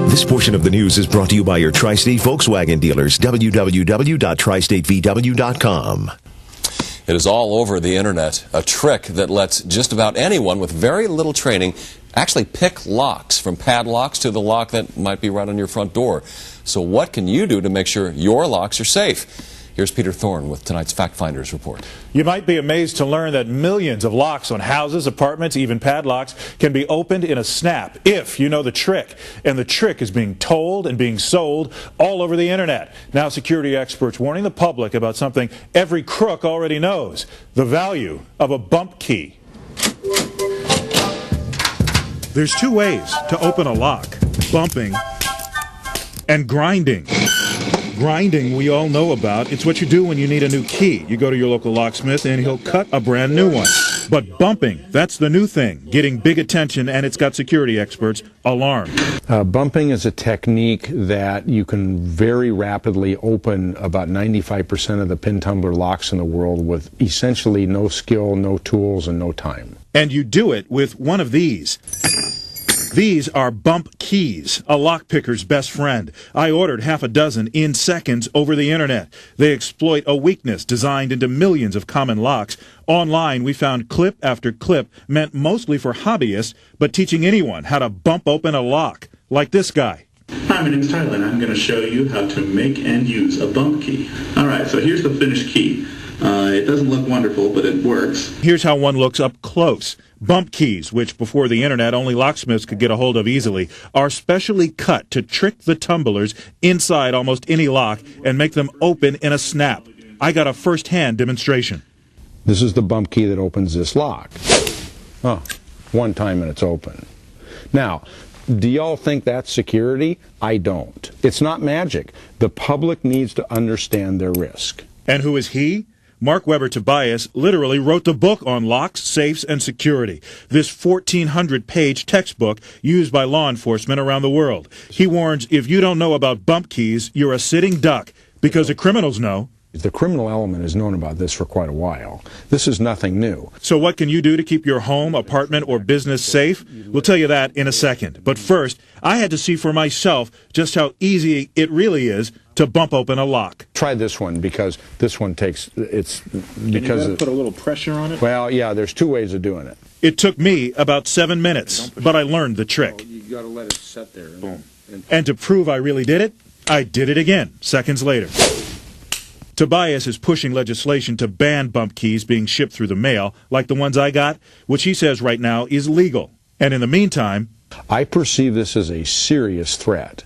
This portion of the news is brought to you by your Tri-State Volkswagen dealers, www.tristatevw.com. It is all over the internet, a trick that lets just about anyone with very little training actually pick locks, from padlocks to the lock that might be right on your front door. So what can you do to make sure your locks are safe? Here's Peter Thorne with tonight's Fact Finders report. You might be amazed to learn that millions of locks on houses, apartments, even padlocks can be opened in a snap if you know the trick. And the trick is being told and being sold all over the internet. Now security experts warning the public about something every crook already knows: the value of a bump key. There's two ways to open a lock: bumping and grinding. Grinding we all know about. It's what you do when you need a new key. You go to your local locksmith and he'll cut a brand new one. But bumping, that's the new thing, getting big attention, and it's got security experts alarmed. Bumping is a technique that you can very rapidly open about 95% of the pin tumbler locks in the world with essentially no skill, no tools, and no time. And you do it with one of these. These are bump keys, a lockpicker's best friend. I ordered half a dozen in seconds over the internet. They exploit a weakness designed into millions of common locks. Online, we found clip after clip meant mostly for hobbyists, but teaching anyone how to bump open a lock, like this guy. Hi, my name is Tyler, and I'm going to show you how to make and use a bump key. All right, so here's the finished key. It doesn't look wonderful, but it works. Here's how one looks up close. Bump keys, which before the internet only locksmiths could get a hold of easily, are specially cut to trick the tumblers inside almost any lock and make them open in a snap. I got a first-hand demonstration. This is the bump key that opens this lock. Oh, one time and it's open. Now, do y'all think that's security? I don't. It's not magic. The public needs to understand their risk. And who is he? Mark Weber Tobias literally wrote the book on locks, safes, and security. This 1,400-page textbook used by law enforcement around the world. He warns if you don't know about bump keys, you're a sitting duck, because the criminals know. The criminal element has known about this for quite a while. This is nothing new. So what can you do to keep your home, apartment, or business safe? We'll tell you that in a second. But first, I had to see for myself just how easy it really is to bump open a lock. Try this one, because this one takes, it's because you put a little pressure on it? Well, yeah, there's two ways of doing it. It took me about 7 minutes, but I learned the trick. You got to let it set there. Boom. And to prove I really did it, I did it again, seconds later. Tobias is pushing legislation to ban bump keys being shipped through the mail, like the ones I got, which he says right now is legal. And in the meantime, I perceive this as a serious threat.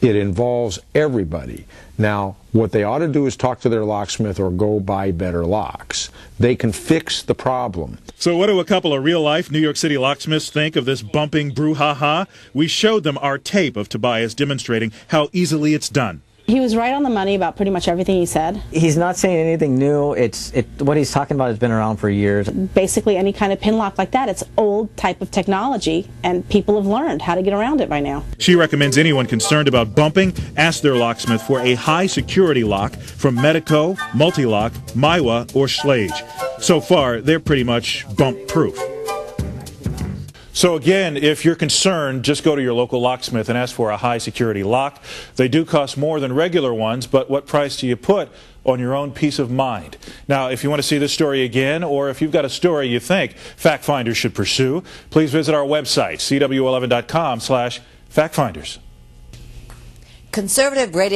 It involves everybody. Now, what they ought to do is talk to their locksmith or go buy better locks. They can fix the problem. So what do a couple of real-life New York City locksmiths think of this bumping brouhaha? We showed them our tape of Tobias demonstrating how easily it's done. He was right on the money about pretty much everything he said. He's not saying anything new. What he's talking about has been around for years. Basically any kind of pin lock like that, it's old type of technology, and people have learned how to get around it by now. She recommends anyone concerned about bumping ask their locksmith for a high security lock from Medico, mul-t-lock, Maiwa, or Schlage. So far, they're pretty much bump proof. So again, if you're concerned, just go to your local locksmith and ask for a high security lock. They do cost more than regular ones, but what price do you put on your own peace of mind? Now, if you want to see this story again, or if you've got a story you think Fact Finders should pursue, please visit our website, CW11.com/factfinders. Conservative radio